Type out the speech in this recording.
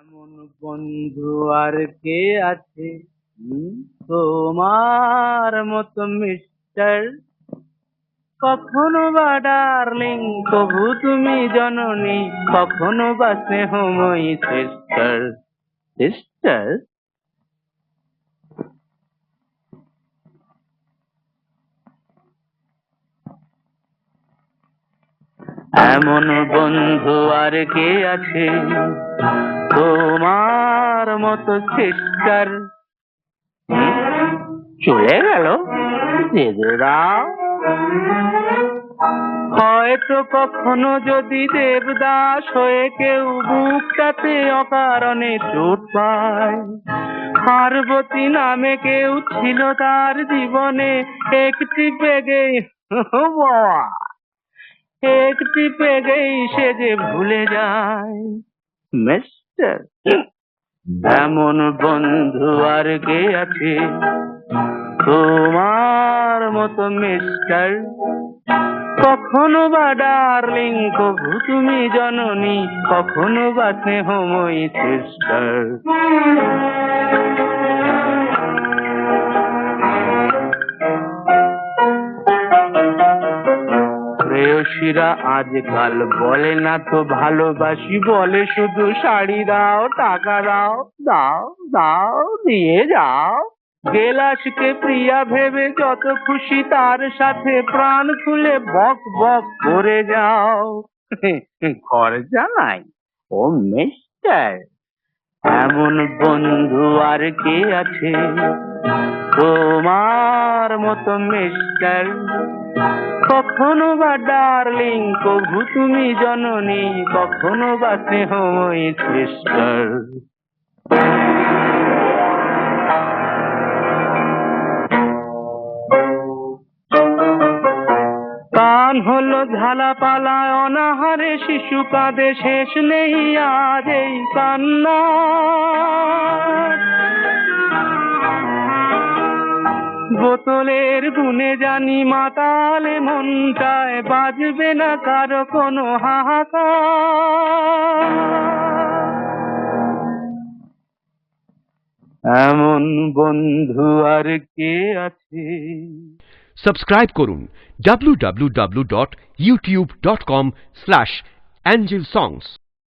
এমন বন্ধু আর কে আছে তোমার মতো মিস্টার? কখনো বা ডার্লিং, তবু তুমি জননী, কখনো বা স্নেহময়ী সিস্টার। সিস্টার, এমন বন্ধু আর কে আছে তোমার মতো সিস্টার? চলে গেল, যেতে দাও। হয়তো কখনো যদি দেবদাস হয়ে কেউ বুকটাতে অকারণে চোট পায়, পার্বতী নামে কেউ ছিল তার জীবনে, একটি পেগেই বাবা, একটি পেগেই সে যে ভুলে যায়। মিস্টার, এমন বন্ধু আর কে আছে তোমার মতো মিস্টার? কখনো বা ডার্লিং, কবু তুমি জননী, কখনো বা স্নেহময়ী সিস্টার। প্রেয়সীরা আজকাল বলে না তো ভালোবাসি, বলে শুধু শাড়ি দাও, টাকা দাও, দাও দাও, দিয়ে যাও। গেলাসকে প্রিয়া ভেবে যত খুশি তার সাথে প্রাণ খুলে বক বক করে যাও। খরচা নাই, ও মিস্টার। এমন বন্ধু আর কে আছে তোমার মতো মিস্টার? কখনো বা ডার্লিং, কভু তুমি জননী, কখনো বা স্নেহময়ী সিস্টার। কান হলো ঝালাপালা, অনাহারে শিশু কাঁদে, শেষ নেই আজ এই কান্না। বোতলের গুনে জানি মাতালে মনটায় বাজবে না কারো কোনো হাহাকার। এমন বন্ধু আর কে আছে? সাবস্ক্রাইব করুন www.youtube.com/angelsongs